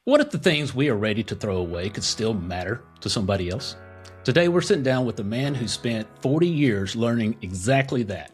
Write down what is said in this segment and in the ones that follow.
What if the things we are ready to throw away could still matter to somebody else? Today, we're sitting down with a man who spent 40 years learning exactly that,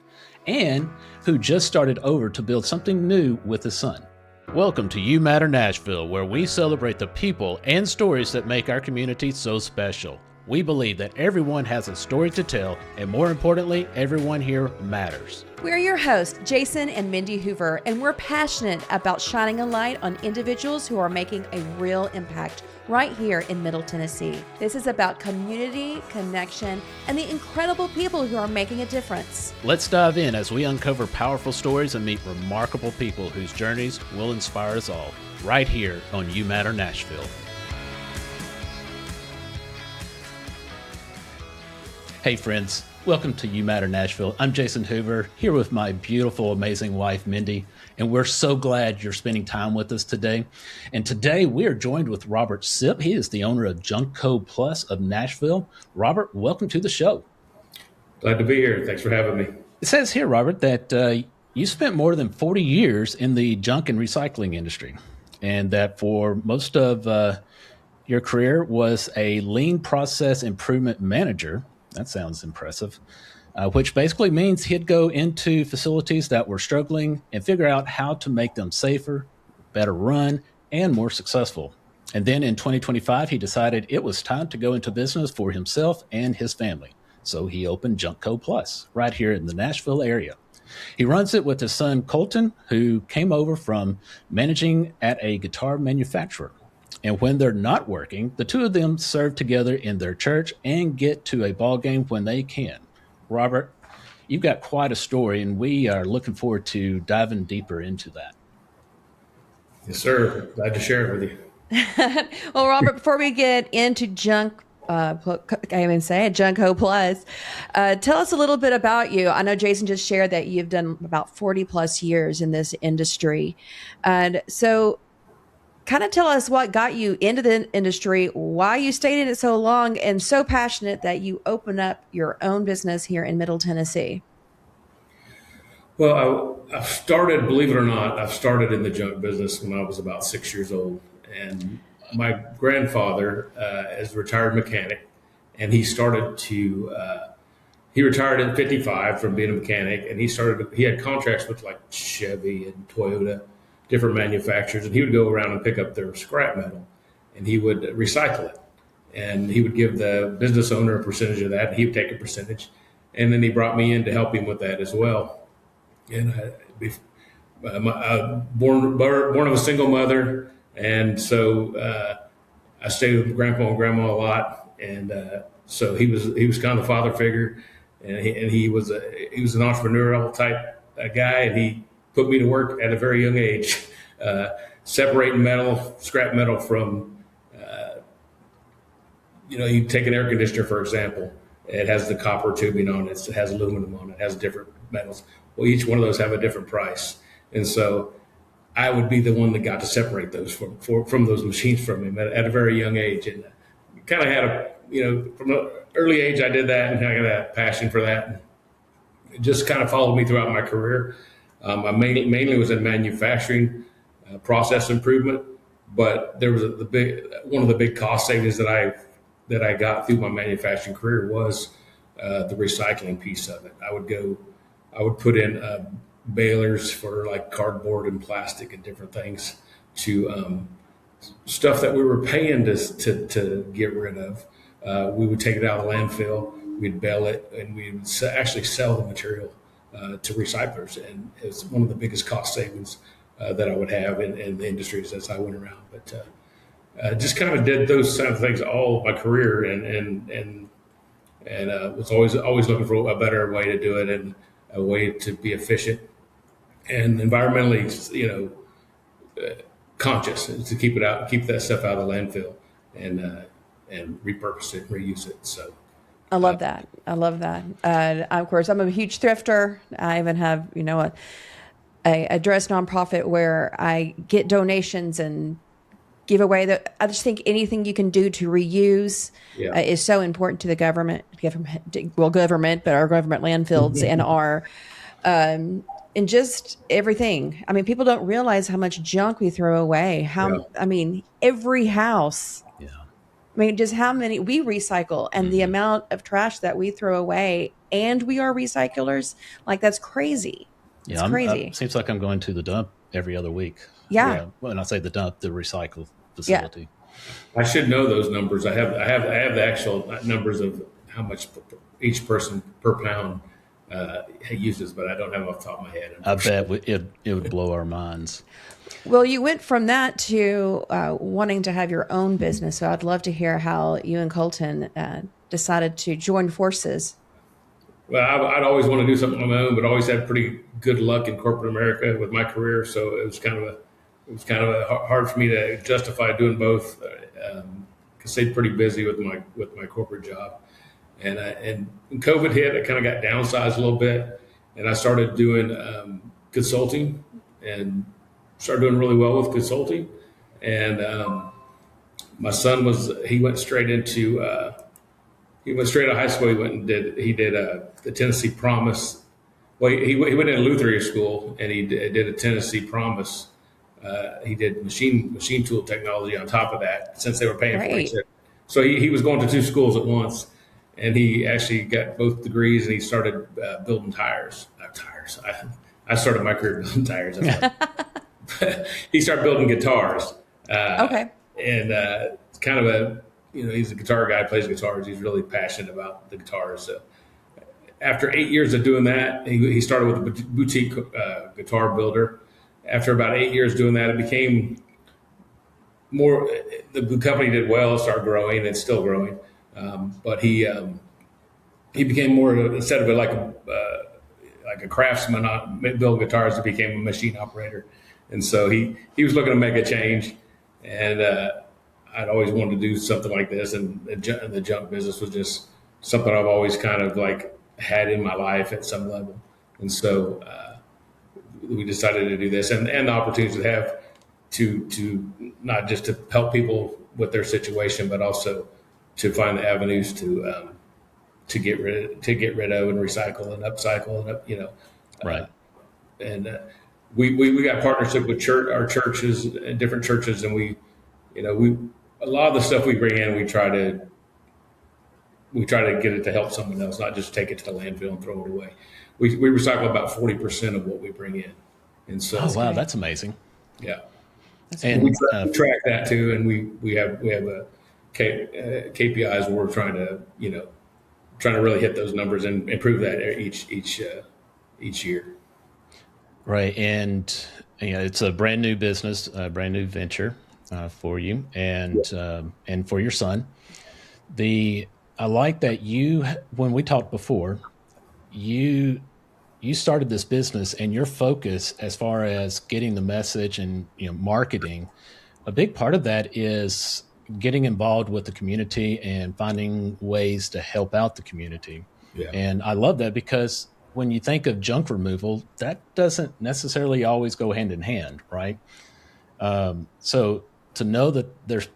and who just started over to build something new with his son. Welcome to You Matter Nashville, where we celebrate the people and stories that make our community so special. We believe that everyone has a story to tell, and more importantly, everyone here matters. We're your hosts, Jason and Mindy Hoover, and we're passionate about shining a light on individuals who are making a real impact right here in Middle Tennessee. This is about community, connection, and the incredible people who are making a difference. Let's dive in as we uncover powerful stories and meet remarkable people whose journeys will inspire us all, right here on You Matter Nashville. Hey friends, welcome to You Matter Nashville. I'm Jason Hoover, here with my beautiful, amazing wife, Mindy, and we're so glad you're spending time with us today. And today we are joined with Robert Sipp. He is the owner of JUNKCO of Nashville. Robert, welcome to the show. Glad to be here. Thanks for having me. It says here, Robert, that you spent more than 40 years in the junk and recycling industry, and that for most of your career was a lean process improvement manager. That sounds impressive, which basically means he'd go into facilities that were struggling and figure out how to make them safer, better run, and more successful. And then in 2025, he decided it was time to go into business for himself and his family. So he opened JUNKCO right here in the Nashville area. He runs it with his son, Colton, who came over from managing at a guitar manufacturer. And when they're not working, the two of them serve together in their church and get to a ball game when they can. Robert, you've got quite a story, and we are looking forward to diving deeper into that. Yes, sir. Glad to share it with you. Well, Robert, before we get into JUNKCO Plus, tell us a little bit about you. I know Jason just shared that you've done about 40 plus years in this industry. And so kind of tell us what got you into the industry, why you stayed in it so long, and so passionate that you open up your own business here in Middle Tennessee. Well, I started, believe it or not, I started in the junk business when I was about 6 years old. And my grandfather is a retired mechanic, and he retired at 55 from being a mechanic, and he had contracts with like Chevy and Toyota, different manufacturers, and he would go around and pick up their scrap metal, and he would recycle it, and he would give the business owner a percentage of that, and he would take a percentage, and then he brought me in to help him with that as well. And I born of a single mother, and so I stayed with Grandpa and Grandma a lot, and so he was kind of the father figure, and he was an entrepreneurial type guy, and he put me to work at a very young age, separating scrap metal from, you take an air conditioner, for example. It has the copper tubing on it. It has aluminum on it. It has different metals. Well, each one of those have a different price. And so I would be the one that got to separate those from those machines from him at a very young age. And kind of had from an early age, I did that, and I got a passion for that. It just kind of followed me throughout my career. I mainly was in manufacturing, process improvement, but there was one of the big cost savings that I got through my manufacturing career was the recycling piece of it. I would put in balers for like cardboard and plastic and different things to stuff that we were paying to get rid of. We would take it out of the landfill, we'd bale it, and we would actually sell the material to recyclers, and it's one of the biggest cost savings that I would have in the industries as I went around. But just kind of did those kind of things all my career, and was always looking for a better way to do it and a way to be efficient and environmentally, conscious, to keep that stuff out of the landfill and repurpose it, reuse it. So. I love that. Of course, I'm a huge thrifter. I even have, a dress nonprofit where I get donations and give away. I just think anything you can do to reuse is so important to the government, but our government landfills and our in just everything. I mean, people don't realize how much junk we throw away. Yeah. I mean, every house. Yeah. I mean, just how many we recycle and the amount of trash that we throw away, and we are recyclers. Like, that's crazy. It's Yeah. crazy. Seems like I'm going to the dump every other week. Yeah. When I say the dump, the recycle Yeah. facility. I should know those numbers. I have the actual numbers of how much each person per pound uses, but I don't have them off the top of my head. I bet it would blow our minds. Well, you went from that to wanting to have your own business. So I'd love to hear how you and Colton decided to join forces. Well, I'd always want to do something on my own, but always had pretty good luck in corporate America with my career. So it was kind of hard for me to justify doing both because stayed pretty busy with my corporate job. And when COVID hit, I kind of got downsized a little bit, and I started doing consulting and started doing really well with consulting. And my son went straight out of high school. He did the Tennessee Promise. Well, he went into Lutheran school, and he did a Tennessee Promise. He did machine tool technology on top of that, since they were paying for it. So he was going to two schools at once, and he actually got both degrees, and he started building tires. I started my career building tires. He started building guitars. Okay. And it's kind of he's a guitar guy, plays guitars. He's really passionate about the guitars. So after 8 years of doing that, he started with a boutique guitar builder. After about 8 years doing that, it became more, the company did well, started growing, and it's still growing. But he became more, instead of like a craftsman building guitars, he became a machine operator. And so he was looking to make a change, and I'd always wanted to do something like this. And the junk business was just something I've always kind of like had in my life at some level. And so we decided to do this, and the opportunities to have to not just to help people with their situation, but also to find the avenues to get rid of and recycle and upcycle and Right. And we got partnership with our churches and different churches, and we a lot of the stuff we bring in, we try to get it to help someone else, not just take it to the landfill and throw it away. We recycle about 40% of what we bring in, and so Wow, that's amazing. yeah. And We track that too, and we have a KPIs where we're trying to really hit those numbers and improve that each year. right, and it's a brand new business, a brand new venture for you and for your son. I like that when we talked before, you started this business, and your focus as far as getting the message and marketing, a big part of that is getting involved with the community and finding ways to help out the community. Yeah. And I love that, because when you think of junk removal, that doesn't necessarily always go hand in hand, right? So to know that there's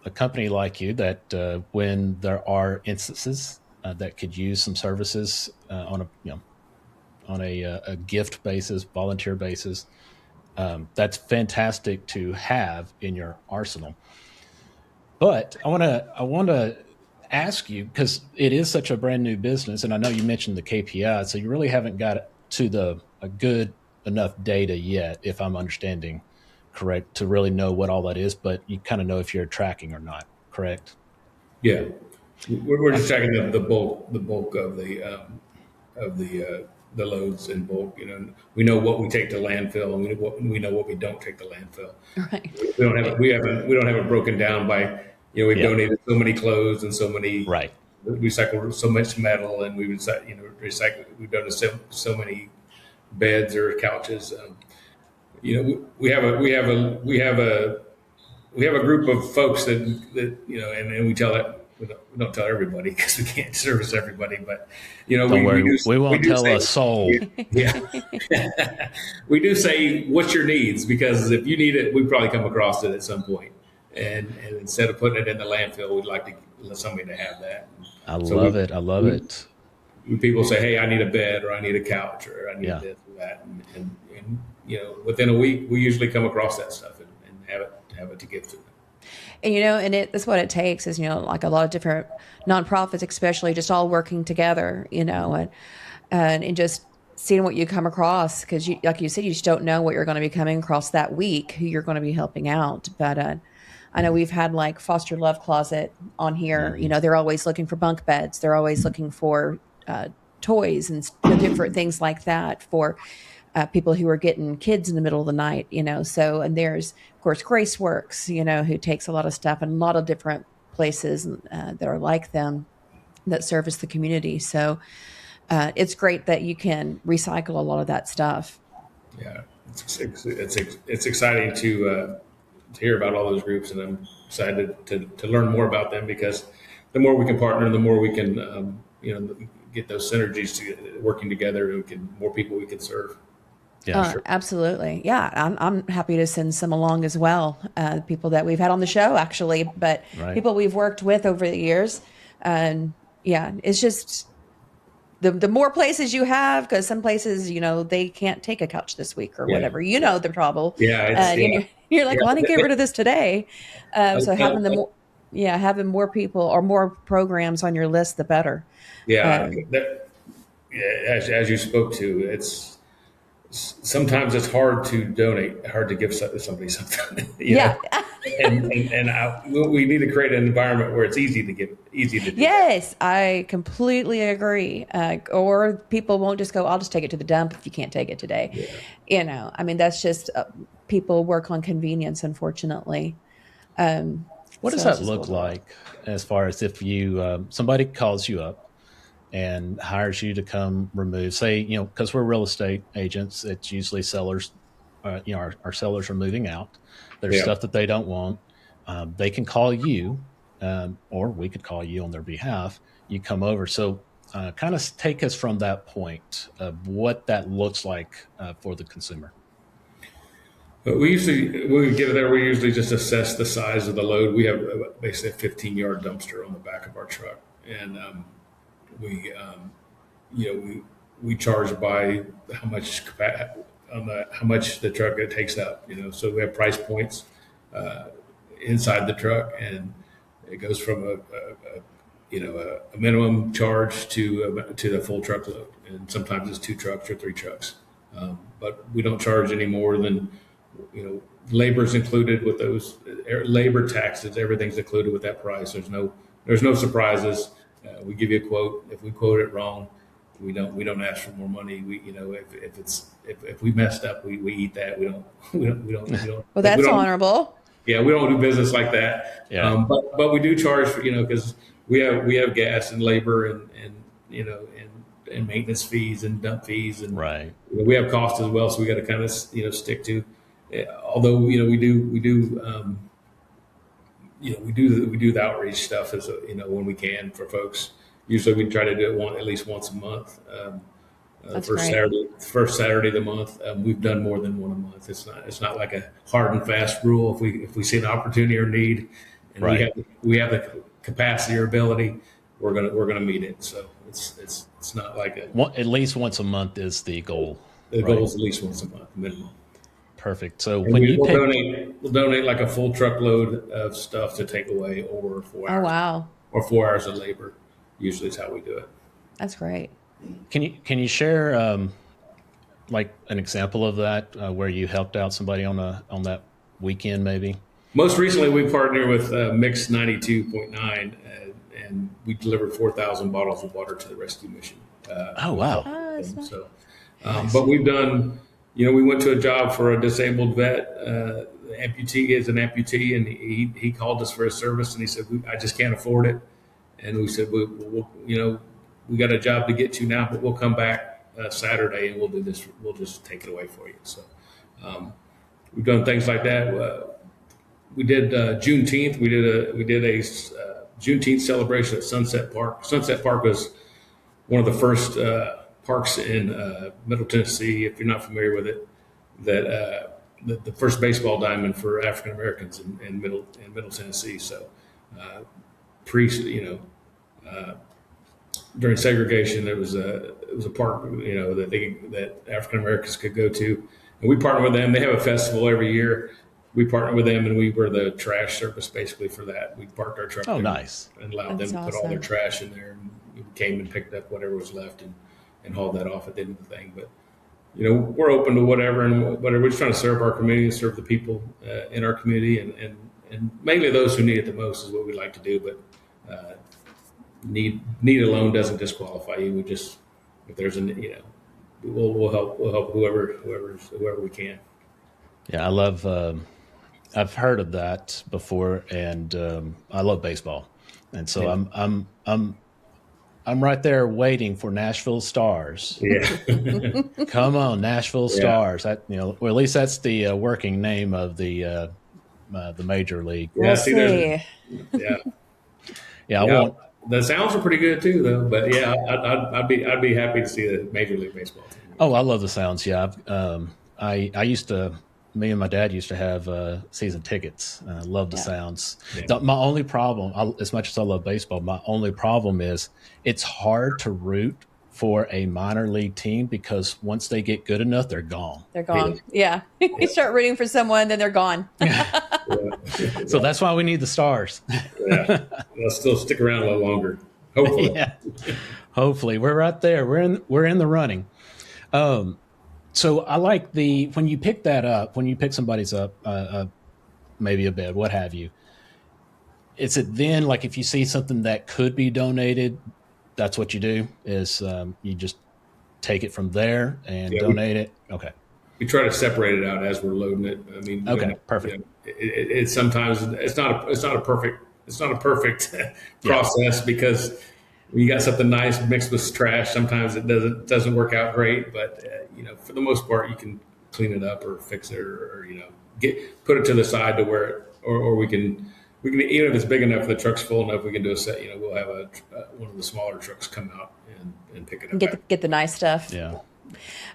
a company like you that when there are instances that could use some services on a gift basis, volunteer basis, that's fantastic to have in your arsenal. But I want to ask you, because it is such a brand new business, and I know you mentioned the KPI, so you really haven't got to a good enough data yet, if I'm understanding correct, to really know what all that is. But you kind of know if you're tracking or not, correct? Yeah, we're just checking the bulk of the loads in bulk. We know what we take to landfill, and we know what we don't take to landfill. Right. We don't have it broken down by we've donated so many clothes and so many Right. We recycle so much metal, and we recycle. We've done so many beds or couches. We have a group of folks that and we tell that. We don't tell everybody because we can't service everybody, but Don't worry, we won't tell a soul. Yeah, we do say what's your needs, because if you need it, we probably come across it at some point. And instead of putting it in the landfill, we'd like to let somebody to have that. I love it. people say, "Hey, I need a bed, or I need a couch, or I need Yeah. this or that," and within a week, we usually come across that stuff and have it to give to them. And and that's what it takes is like a lot of different nonprofits, especially just all working together, and just seeing what you come across because like you said, you just don't know what you're going to be coming across that week, who you're going to be helping out. But I know we've had like Foster Love Closet on here. They're always looking for bunk beds. They're always looking for toys and different things like that for people who are getting kids in the middle of the night, So, and there's, of course, Grace Works, who takes a lot of stuff in a lot of different places that are like them that service the community. So it's great that you can recycle a lot of that stuff. Yeah, it's exciting to hear about all those groups, and I'm excited to learn more about them because the more we can partner, the more we can get those synergies working together, and more people we can serve. Yeah, sure. Absolutely. Yeah. I'm happy to send some along as well. People that we've had on the show actually, but people we've worked with over the years. And yeah, it's just the more places you have, because some places, they can't take a couch this week or whatever, the trouble. Yeah. You're like, well, I didn't get rid of this today. So having having more people or more programs on your list, the better. Yeah. As you spoke to, sometimes it's hard to donate, hard to give somebody something. We need to create an environment where it's easy to do. Yes, I completely agree. Or people won't just go, I'll just take it to the dump if you can't take it today. Yeah. That's just people work on convenience, unfortunately. What does that look like as far as if you somebody calls you up and hires you to come remove, say, because we're real estate agents, it's usually sellers, our sellers are moving out. There's stuff that they don't want. They can call you, or we could call you on their behalf. You come over. So kind of take us from that point of what that looks like for the consumer. But when we get there, we usually just assess the size of the load. We have basically a 15-yard dumpster on the back of our truck. And we charge by how much the truck it takes up. So we have price points inside the truck, and it goes from a minimum charge to the full truckload, and sometimes it's 2 trucks or 3 trucks. But we don't charge any more than labor's included with those labor taxes. Everything's included with that price. There's no surprises. We give you a quote. If we quote it wrong, we don't ask for more money. If we messed up, we eat that. We don't. Well, that's honorable. Yeah, we don't do business like that. Yeah. But we do charge for because we have gas and labor and maintenance fees and dump fees, and we have costs as well. So we got to kind of stick to. Although we do the outreach stuff as when we can for folks. Usually we try to do it at least once a month. First Saturday of the month. We've done more than one a month. It's not like a hard and fast rule. If we see an opportunity or need, and we have the capacity or ability, we're gonna meet it. So it's not like at least once a month is the goal. The goal is at least once a month minimum. Perfect. So and we'll donate like a full truckload of stuff to take away, or 4 hours. Oh wow! Or 4 hours of labor. Usually is how we do it. That's great. Can you share like an example of that where you helped out somebody on that weekend maybe? Most recently, we partnered with Mix 92.9, and we delivered 4,000 bottles of water to the rescue mission. Oh wow! So, but we've done. We went to a job for a disabled vet. Amputee is an amputee, and he called us for his service, and he said, "I just can't afford it." And we said, we got a job to get to now, but we'll come back Saturday and we'll do this. We'll just take it away for you. So we've done things like that. We did Juneteenth. We did a Juneteenth celebration at Sunset Park. Sunset Park was one of the first parks in Middle Tennessee, if you're not familiar with it, that the first baseball diamond for African Americans in Middle Tennessee. So during segregation, it was a park, that African Americans could go to, and we partnered with them. They have a festival every year. We partnered with them, and we were the trash service basically for that. We parked our truck there nice. and allowed That's them to put all their awesome. trash in there, and we came and picked up whatever was left and hauled that off at the end of the thing. But we're open to whatever and whatever. We're just trying to serve our community and serve the people in our community, and mainly those who need it the most is what we like to do. But need alone doesn't disqualify you. We just, if there's we'll help whoever we can. Yeah, I love. I've heard of that before, and I love baseball, and so I'm right there waiting for Nashville Stars. Yeah. Come on, Nashville Stars. That or at least that's the working name of the major league. Yeah, We'll see. Yeah, I won't. The sounds are pretty good too, though. But yeah, I'd be happy to see the Major League Baseball team. Oh, I love the sounds. Yeah, I used to. Me and my dad used to have season tickets. I love the sounds. Yeah. My only problem, as much as I love baseball, my only problem is it's hard to root for a minor league team because once they get good enough, they're gone. They're gone. Yeah. You start rooting for someone, then they're gone. So that's why we need the Stars. Yeah, they'll still stick around a little longer. Hopefully. Yeah. Hopefully, we're right there. We're in the running. So I like when you pick that up, when you pick somebody's up, maybe a bed, what have you. Is it then like if you see something that could be donated, that's what you do is you just take it from there and donate it? Okay. We try to separate it out as we're loading it. I mean, okay, perfect. It's sometimes it's not a perfect process because when you got something nice mixed with trash, sometimes it doesn't work out great. But for the most part, you can clean it up or fix it or put it to the side to where or we can even if it's big enough, the truck's full enough, we can do a set. We'll have one of the smaller trucks come out and pick it up. Get the nice stuff. Yeah.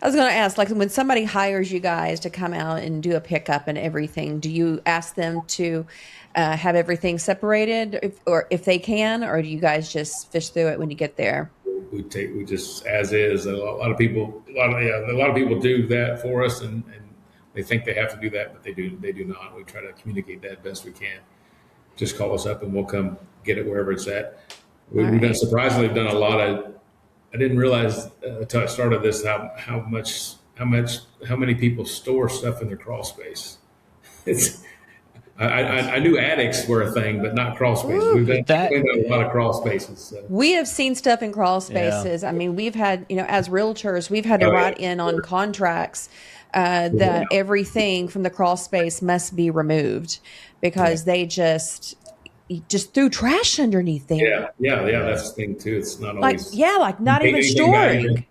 I was going to ask, like when somebody hires you guys to come out and do a pickup and everything, do you ask them to have everything separated, if they can, or do you guys just fish through it when you get there? We just as is. A lot of people do that for us, and they think they have to do that, but they do not. We try to communicate that best we can. Just call us up and we'll come get it wherever it's at. We've done a lot of. I didn't realize until I started this how many people store stuff in their crawl space. I knew attics were a thing, but not crawl spaces. We've done a lot of crawl spaces. So. We have seen stuff in crawl spaces. Yeah. I mean, we've had, as realtors, we've had to write in on contracts that everything from the crawl space must be removed because they just threw trash underneath there. Yeah. That's the thing too. It's not always not even storing.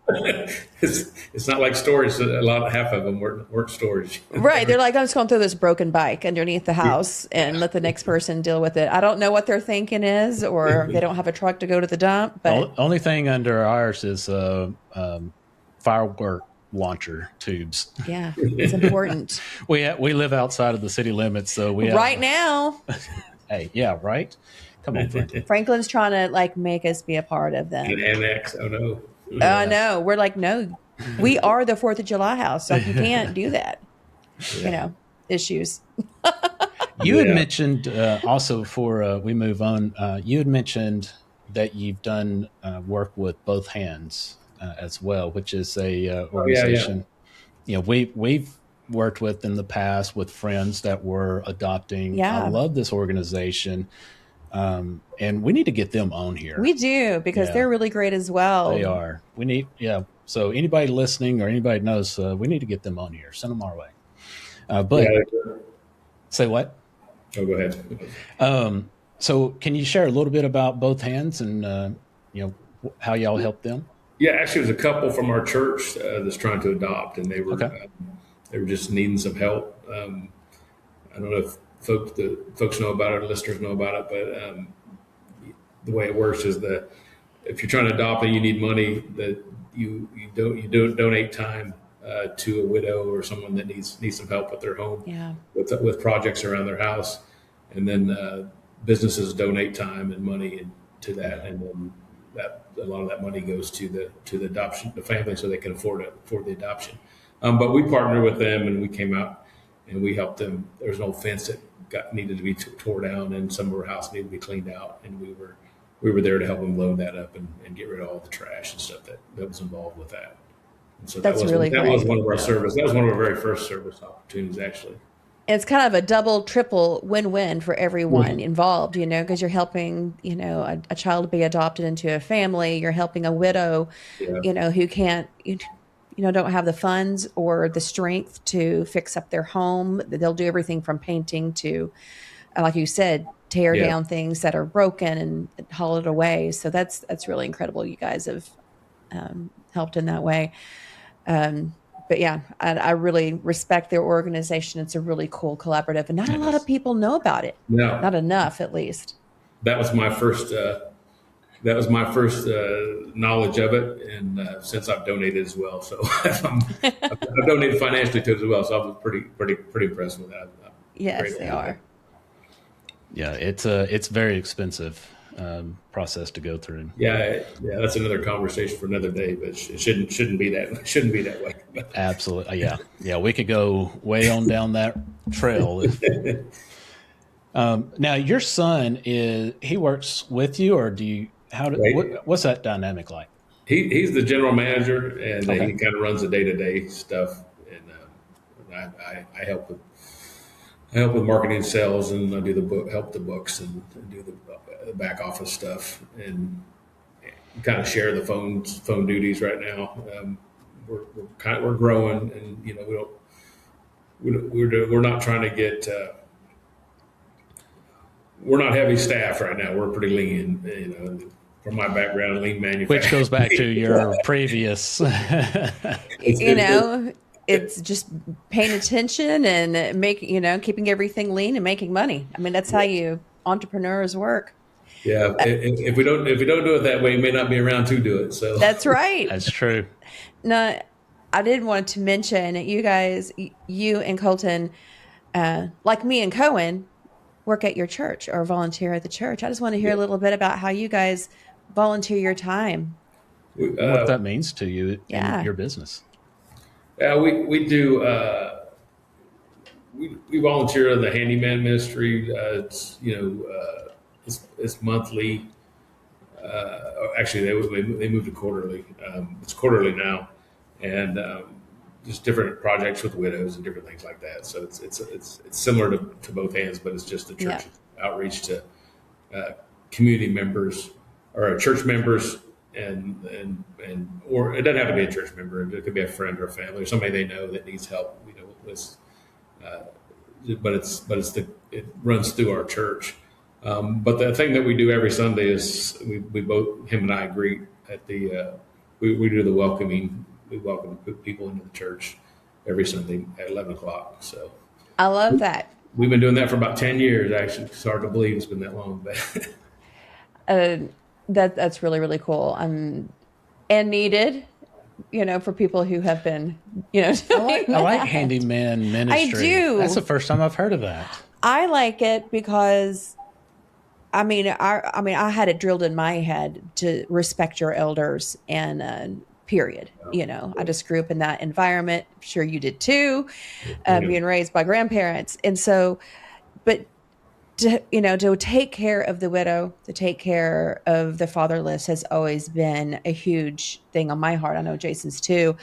It's not like storage. Half of them weren't storage. Right. They're like, I'm just going to throw this broken bike underneath the house and let the next person deal with it. I don't know what their thinking is, or they don't have a truck to go to the dump. But only thing under ours is firework launcher tubes. Yeah, it's important. We live outside of the city limits, so we right now. Hey, yeah, right. Come on, Franklin. Franklin's trying to make us be a part of them. And annex. Oh no. No, we're like, no, we are the 4th of July house, so you can't do that. Issues. You had mentioned also before we move on. You had mentioned that you've done work with Both Hands as well, which is a organization. We've worked with in the past with friends that were adopting. Yeah. I love this organization. And we need to get them on here. We do, because they're really great as well. They are. We need, So anybody listening or anybody knows, we need to get them on here. Send them our way. Say what? Oh, go ahead. So can you share a little bit about Both Hands and, how y'all help them? Yeah, actually, it was a couple from our church that's trying to adopt, and they were just needing some help. I don't know if folks know about it, or listeners know about it, but the way it works is that if you're trying to adopt and you need money, that you donate time to a widow or someone that needs some help with their home, with projects around their house, and then businesses donate time and money to that, and then that a lot of that money goes to the adoption, the family, so they can afford the adoption. But we partnered with them, and we came out and we helped them. There was an old fence that needed to be tore down, and some of our house needed to be cleaned out, and we were there to help them load that up and get rid of all the trash and stuff that was involved with that. And so That's that was really that great. was one of our service. That was one of our very first service opportunities, actually. It's kind of a double, triple win-win for everyone involved, because you're helping, a child be adopted into a family. You're helping a widow, Yeah. who can't, don't have the funds or the strength to fix up their home. They'll do everything from painting to, like you said, tear Yeah. down things that are broken and haul it away. So that's really incredible. You guys have helped in that way. But yeah, I really respect their organization. It's a really cool collaborative, and not a lot of people know about it. No. Not enough, at least. That was my first. That was my first knowledge of it, and since I've donated as well, so I've donated financially to it as well. So I was pretty impressed with that. Yes, they are. Yeah, it's very expensive process to go through. Yeah, that's another conversation for another day, but it shouldn't be that way. Absolutely, yeah. We could go way on down that trail. Now, your son he works with you, or do you? What's that dynamic like? He's the general manager, and Okay. he kind of runs the day-to-day stuff, and I help with marketing and sales, and I do help the books, and do the back office stuff, and kind of share the phone duties right now. We're growing, and we're not trying to get. We're not heavy staff right now. We're pretty lean, from my background, lean manufacturing. Which goes back to your previous. It's just paying attention and keeping everything lean and making money. I mean, that's how entrepreneurs work. Yeah, if we don't do it that way, we may not be around to do it. So That's right. That's true. Now, I did want to mention you guys, you and Colton, like me and Cohen, work at your church or volunteer at the church. I just want to hear a little bit about how you guys volunteer your time. What that means to you in your business. Yeah, we do. We volunteer in the handyman ministry. It's monthly. Actually, they moved to quarterly. It's quarterly now, and just different projects with widows and different things like that. So it's similar to both hands, but it's just the church outreach to community members or church members, and or it doesn't have to be a church member. It could be a friend or a family or somebody they know that needs help. But it runs through our church. But the thing that we do every Sunday is him and I agree at the we do the welcoming. We welcome people into the church every Sunday at 11 o'clock. So I love that. We've been doing that for about 10 years. Actually, it's hard to believe it's been that long, but that's really, really cool. And needed, for people who have been, I like handyman ministry. I do. That's the first time I've heard of that. I like it because, I had it drilled in my head to respect your elders and period. I just grew up in that environment. I'm sure you did too, being raised by grandparents. And so, but to take care of the widow, to take care of the fatherless has always been a huge thing on my heart. I know Jason's too.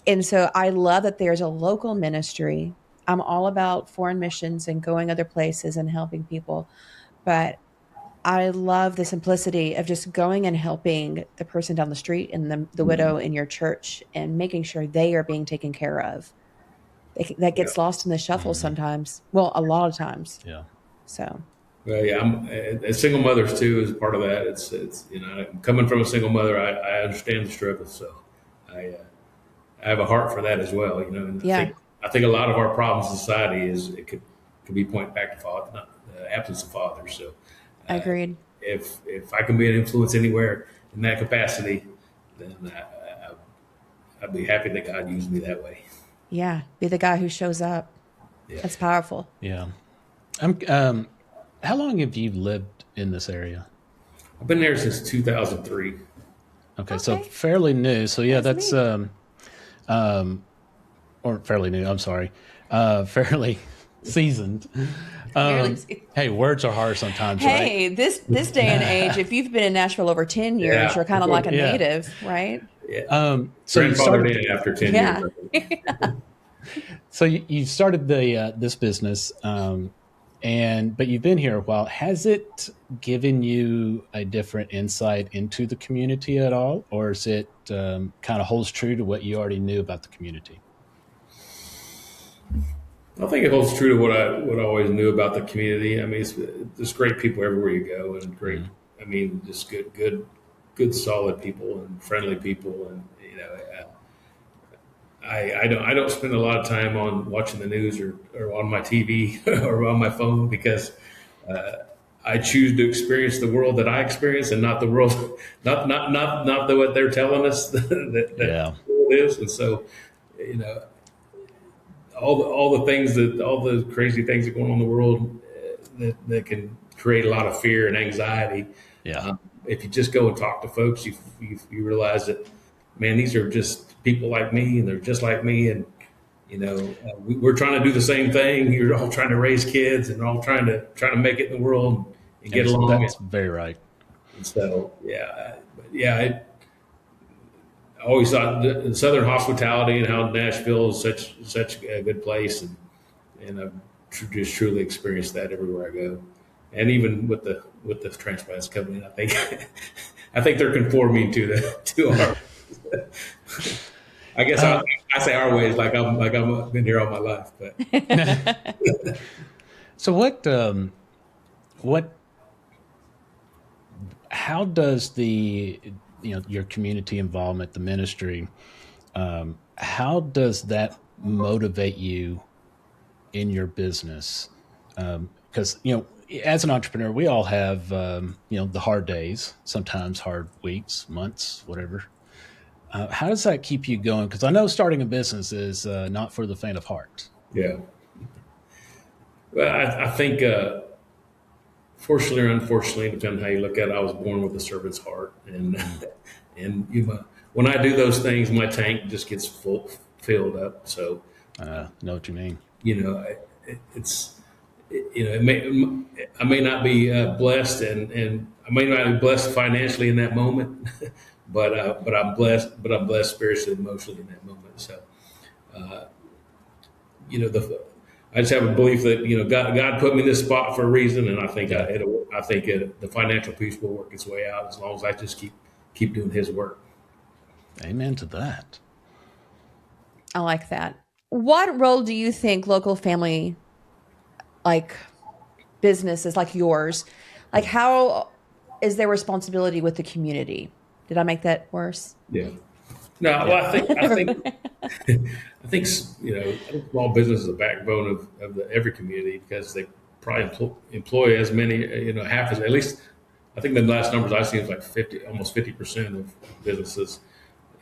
And so I love that there's a local ministry. I'm all about foreign missions and going other places and helping people. But I love the simplicity of just going and helping the person down the street and the widow in your church and making sure they are being taken care of. That gets lost in the shuffle sometimes. Well, a lot of times. Yeah. So. Well, yeah, as single mothers too is part of that. It's coming from a single mother, I understand the struggle. So I have a heart for that as well. And I think a lot of our problems in society it could be pointed back to father, not the absence of fathers. So. Agreed. If I can be an influence anywhere in that capacity, then I'd be happy that God used me that way. Yeah, be the guy who shows up. Yeah. That's powerful. Yeah. How long have you lived in this area? I've been there since 2003. Okay. So Okay. fairly new. So yeah, That's that's neat. um, or fairly new. I'm sorry, fairly seasoned. Fairly. Hey, words are hard sometimes, right? Hey, this day and age, if you've been in Nashville over 10 years, Yeah. you're kind of like a Yeah. native, right? Yeah. So you Grandfathered started. in after 10 years. Yeah. So you started the this business, and but you've been here a while. Has it given you a different insight into the community at all, or is it kind of holds true to what you already knew about the community? I think it holds true to what I always knew about the community. I mean, there's great people everywhere you go, and great. Mhm. I mean, just good, solid people and friendly people, and I don't spend a lot of time on watching the news or on my TV or on my phone because I choose to experience the world that I experience and not the world, not what they're telling us that Yeah, the world is, and so you know all the crazy things that go on in the world that can create a lot of fear and anxiety. yeah, If you just go and talk to folks, you realize that, man, these are just people like me, and they're just like me, and we're trying to do the same thing. You're all trying to raise kids, and all trying to make it in the world and get along. that's very right. And so, I always thought the Southern hospitality and how Nashville is such a good place, and I've just truly experienced that everywhere I go, and even with the transplants coming in, I think I think they're conforming to our. I guess I say our ways I've been here all my life, but So what how does the your community involvement, the ministry, how does that motivate you in your business? Because as an entrepreneur, we all have the hard days, sometimes hard weeks, months, whatever. How does that keep you going? Because I know starting a business is not for the faint of heart. yeah. Well, I think fortunately or unfortunately, depending on how you look at it, I was born with a servant's heart, and when I do those things, my tank just gets filled up. So Know what you mean? it's I may not be blessed, and I may not be blessed financially in that moment, but I'm blessed. But I'm blessed spiritually, and emotionally in that moment. So the I just have a belief that God put me in this spot for a reason, and I think Yeah. the financial piece will work its way out as long as I just keep doing His work. Amen to that. I like that. What role do you think local family, like businesses like yours, like how is their responsibility with the community? Did I make that worse? Yeah. No, well, I think small business is the backbone of every community because they probably employ as many, half as at least. I think the last numbers I've seen is like almost 50% of businesses,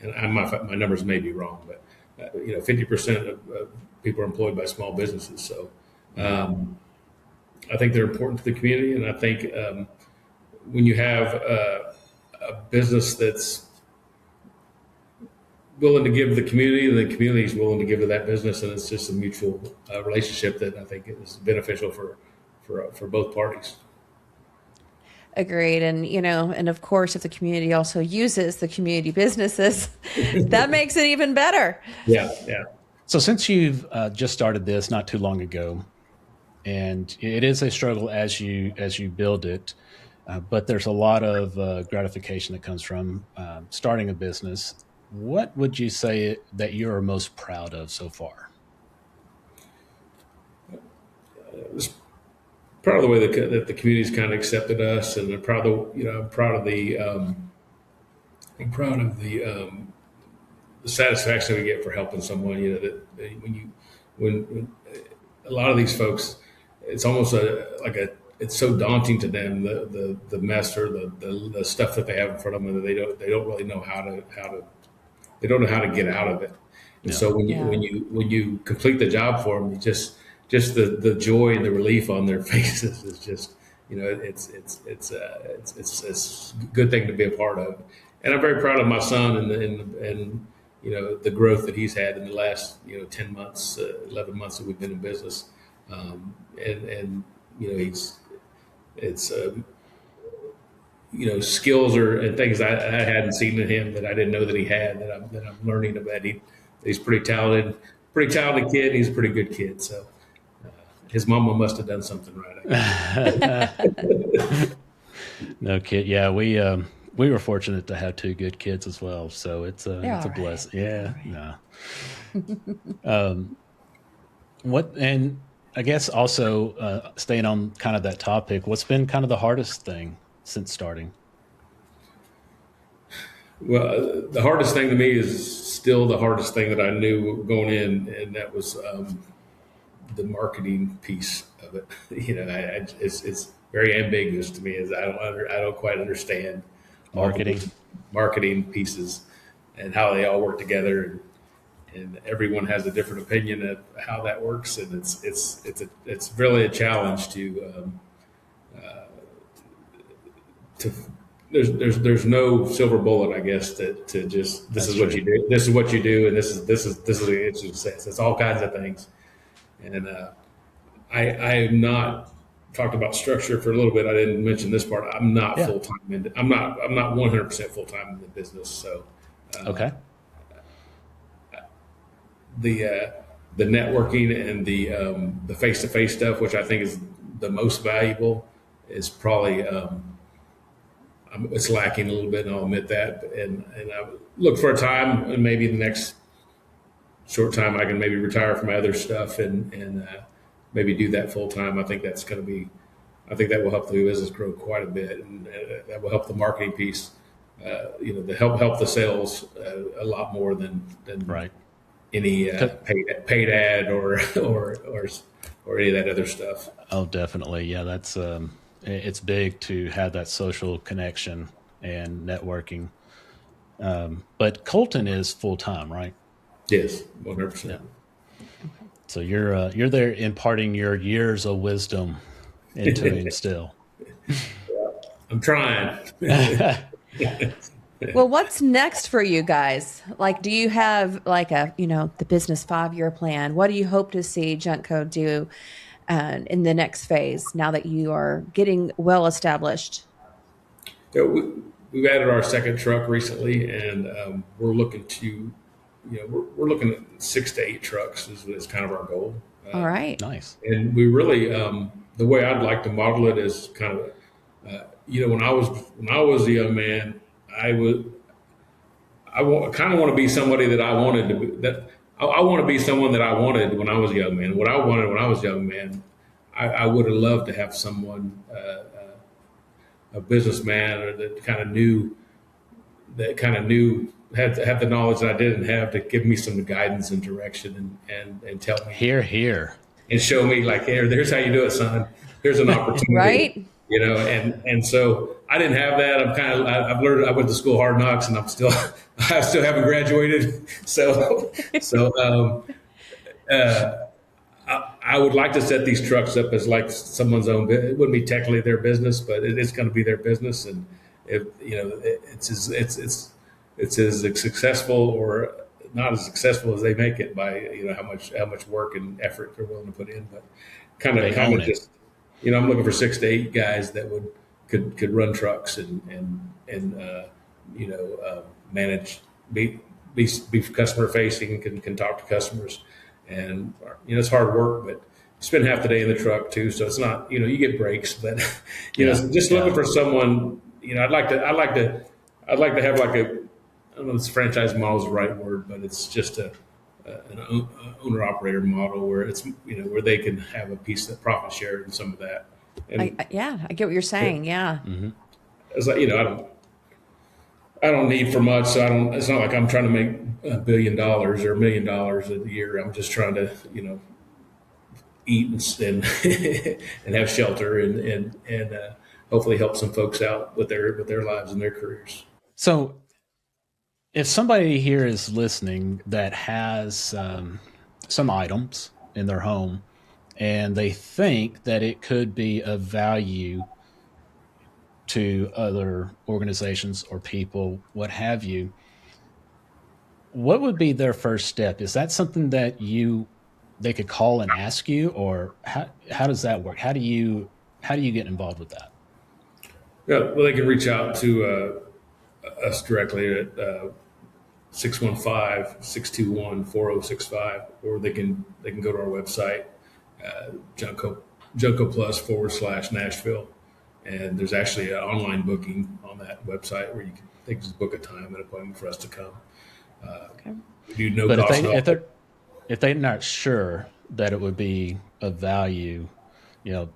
and my numbers may be wrong, but 50% of people are employed by small businesses. So I think they're important to the community, and I think when you have a business that's willing to give the community, and the community is willing to give to that business, and it's just a mutual relationship that I think is beneficial for both parties. Agreed. And, and of course, if the community also uses the community businesses, that makes it even better. Yeah, yeah. So since you've just started this not too long ago, and it is a struggle as you build it, but there's a lot of gratification that comes from starting a business. What would you say that you're most proud of so far? Proud of the way that the community's kind of accepted us, and I'm proud of the satisfaction we get for helping someone. That when a lot of these folks, it's almost it's so daunting to them the mess or the stuff that they have in front of them that they don't really know how to they don't know how to get out of it. And Yeah. so when you complete the job for them, you just the joy and the relief on their faces is it's a good thing to be a part of. And I'm very proud of my son and the growth that he's had in the last 10 months, 11 months that we've been in business. And he's it's skills and things I hadn't seen in him that I didn't know that he had that I'm learning about. He's pretty talented kid. He's a pretty good kid. So his mama must have done something right. No kid. Yeah, we were fortunate to have two good kids as well. So it's a blessing. Yeah. No. And I guess also staying on kind of that topic, what's been kind of the hardest thing since starting? Well, the hardest thing to me is still the hardest thing that I knew going in, and that was the marketing piece of it. It's very ambiguous to me, as I don't quite understand marketing pieces and how they all work together, and everyone has a different opinion of how that works, and it's really a challenge to there's no silver bullet, I guess, to just this is what you do, and this is the success. It's all kinds of things, and I am not talked about structure for a little bit. I didn't mention this part. I'm not full time I'm not 100% full time in the business. So okay. The networking and the face to face stuff, which I think is the most valuable, is probably it's lacking a little bit, and I'll admit that. And I look for a time, and maybe the next short time I can maybe retire from my other stuff and maybe do that full time. I think that will help the business grow quite a bit, and that will help the marketing piece, to help the sales a lot more than right. Any paid ad or any of that other stuff. Oh, definitely. Yeah, that's it's big to have that social connection and networking. But Colton is full time, right? Yes, 100%. Yeah. So you're there imparting your years of wisdom into him still. I'm trying. Well, what's next for you guys? Like, do you have like the business 5-year plan? What do you hope to see JUNKCO do in the next phase now that you are getting well established? Yeah, we've added our second truck recently, and we're looking to, we're looking at 6 to 8 trucks is kind of our goal. All right. Nice. And we really, the way I'd like to model it is kind of, when I was a young man, I kind of want to be somebody that I wanted to be. That I want to be someone that I wanted when I was a young man. What I wanted when I was a young man, I would have loved to have someone, a businessman, or that kind of knew, had the knowledge that I didn't have, to give me some guidance and direction and tell me. Here. And show me, like, hey, here's how you do it, son. Here's an opportunity. Right. And so I didn't have that. I've learned. I went to school hard knocks, and I still haven't graduated. So I would like to set these trucks up as like someone's own. It wouldn't be technically their business, but it's going to be their business, and it's as successful or not as successful as they make it by how much work and effort they're willing to put in. But kind of just. I'm looking for 6 to 8 guys that could run trucks and manage, be customer facing, can talk to customers, and it's hard work, but you spend half the day in the truck too, so it's not you get breaks, but just looking for someone. I'd like to have like I don't know if franchise model is the right word, but it's just an owner-operator model where it's where they can have a piece of profit share and some of that. And I get what you're saying. Yeah. Mm-hmm. It's like I don't need for much, so it's not like I'm trying to make $1 billion or $1 million a year. I'm just trying to eat and and have shelter and hopefully help some folks out with their lives and their careers. So, if somebody here is listening that has some items in their home and they think that it could be of value to other organizations or people, what have you, what would be their first step? Is that something that they could call and ask you, or how does that work? How do you get involved with that? Yeah, well, they can reach out to us directly at 615-621-4065, or they can go to our website, JUNKCO Plus / Nashville. And there's actually an online booking on that website where they can just book a time and appointment for us to come. Okay. We do no But cost. if they're not sure that it would be of value, can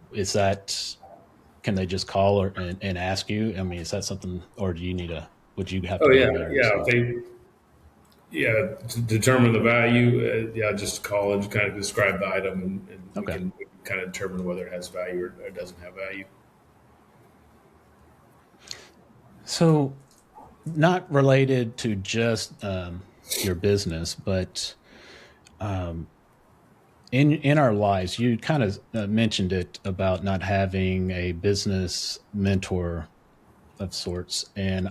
they just call and ask you? I mean, is that something, or would you have to Oh go yeah, there? to determine the value, just call and just kind of describe the item, and Okay. we can kind of determine whether it has value or it doesn't have value. So, not related to just your business, but in our lives, you kind of mentioned it about not having a business mentor of sorts, and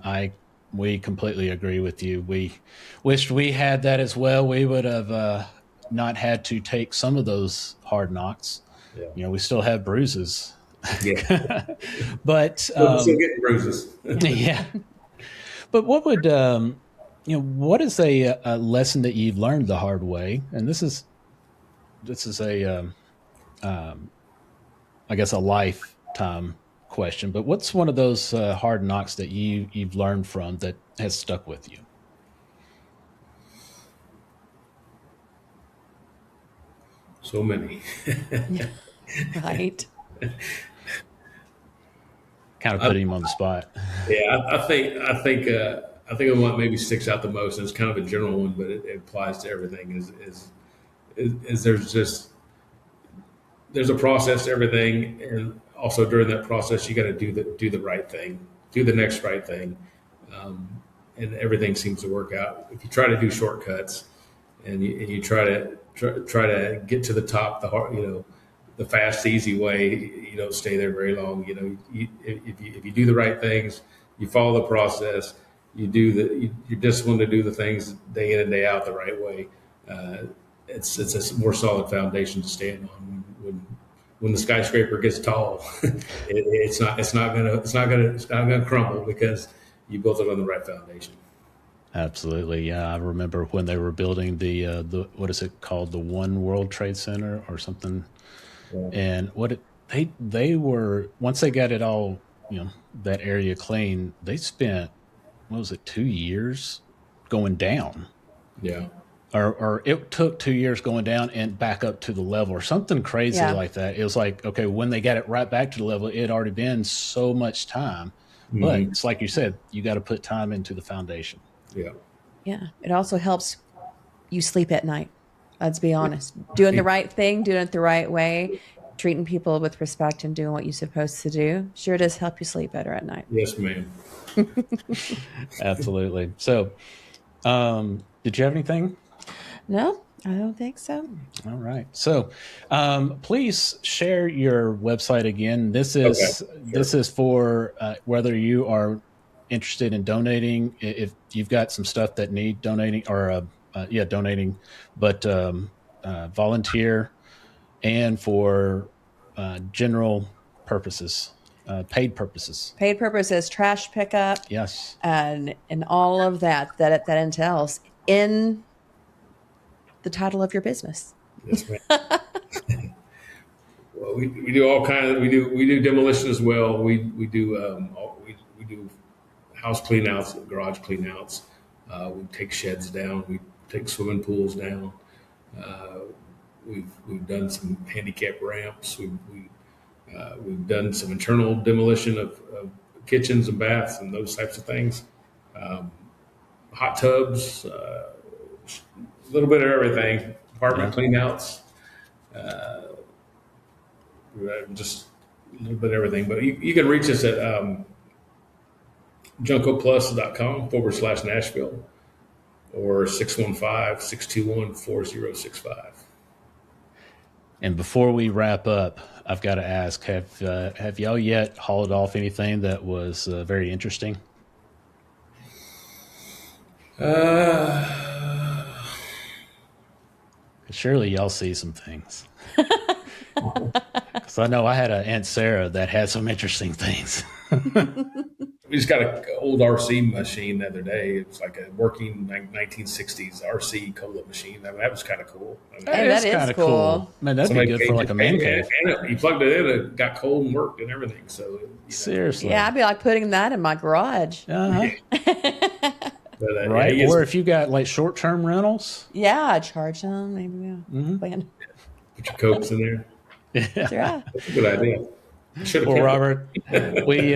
we completely agree with you. We wished we had that as well. We would have not had to take some of those hard knocks. Yeah. We still have bruises, Yeah. but Still getting bruises. yeah. But what would what is a lesson that you've learned the hard way? And this is a I guess a lifetime question. But what's one of those hard knocks that you've learned from that has stuck with you? So many. Right. Kind of put him on the spot. Yeah, I think the one that maybe sticks out the most, and it's kind of a general one, but it applies to everything. Is there's a process to everything, and also during that process, you got to do the right thing, do the next right thing, and everything seems to work out. If you try to do shortcuts, and you try to get to the top, the fast, easy way, you don't stay there very long. If you do the right things, you follow the process, you're disciplined to do the things day in and day out the right way. It's a more solid foundation to stand on. When the skyscraper gets tall, it's not gonna crumble because you built it on the right foundation. Absolutely, yeah. I remember when they were building the what is it called, the One World Trade Center or something. Yeah. And they were, once they got it all, that area clean, they spent, 2 years going down. Yeah. Or it took 2 years going down and back up to the level or something crazy like that. It was like, okay, when they got it right back to the level, it had already been so much time. Mm-hmm. But it's like you said, you got to put time into the foundation. Yeah. Yeah. It also helps you sleep at night. Let's be honest. Doing the right thing, doing it the right way, treating people with respect and doing what you're supposed to do sure does help you sleep better at night. Yes, ma'am. Absolutely. So, did you have anything? No, I don't think so. All right. So, please share your website again. This is for whether you are interested in donating, if you've got some stuff that need donating, or donating, but volunteer, and for general purposes, paid purposes, trash pickup, yes, and all of that entails in the title of your business. Yes, ma'am. Well, we do all kinds of, we do demolition as well. We do we do house cleanouts, garage cleanouts. We take sheds down. We take swimming pools down. We've done some handicap ramps. We've done some internal demolition of kitchens and baths and those types of things. Hot tubs, a little bit of everything. Apartment cleanouts, just a little bit of everything. But you can reach us at JUNKCOplus.com / Nashville, or 615-621-4065. And before we wrap up, I've got to ask: have y'all yet hauled off anything that was very interesting? Surely y'all see some things. Because I know I had an Aunt Sarah that had some interesting things. We just got an old RC machine the other day. It was like a working 1960s RC cola machine. I mean, that was kind of cool. I mean, Hey, that is kind of cool. Man, that'd be good for like a man cave. And you plugged it in, it got cold and worked and everything. So Seriously. Yeah, I'd be like putting that in my garage. Uh-huh. But, Right. yeah, Or if you got like short-term rentals. Yeah, I charge them. Maybe plan. put your cokes in there. Yeah. That's a good idea. Well, Robert, we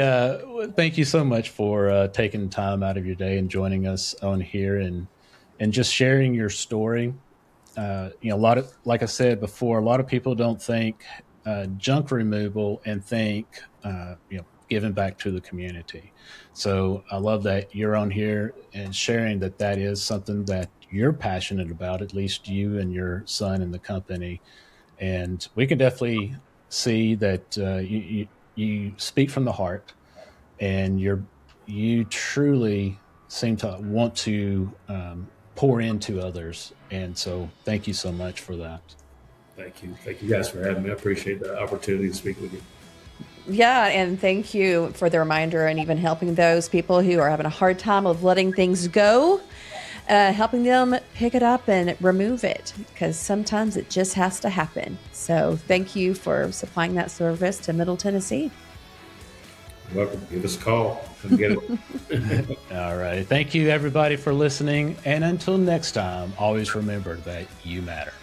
thank you so much for taking time out of your day and joining us on here and just sharing your story. A lot of, like I said before, a lot of people don't think junk removal and think giving back to the community. So I love that you're on here and sharing that is something that you're passionate about, at least you and your son and the company. And we can definitely see that you speak from the heart, and you truly seem to want to pour into others. And so thank you so much for that. Thank you guys for having me. I appreciate the opportunity to speak with you. Yeah, and thank you for the reminder and even helping those people who are having a hard time of letting things go, helping them pick it up and remove it, because sometimes it just has to happen. So thank you for supplying that service to Middle Tennessee. You're welcome. Give us a call. Come get it. All right. Thank you, everybody, for listening. And until next time, always remember that you matter.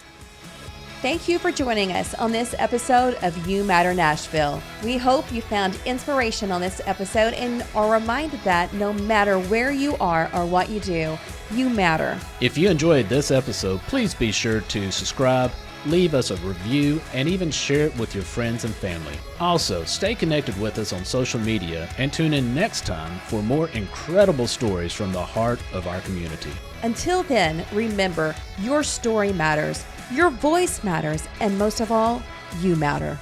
Thank you for joining us on this episode of You Matter Nashville. We hope you found inspiration on this episode and are reminded that no matter where you are or what you do, you matter. If you enjoyed this episode, please be sure to subscribe, leave us a review, and even share it with your friends and family. Also, stay connected with us on social media and tune in next time for more incredible stories from the heart of our community. Until then, remember, your story matters, your voice matters, and most of all, you matter.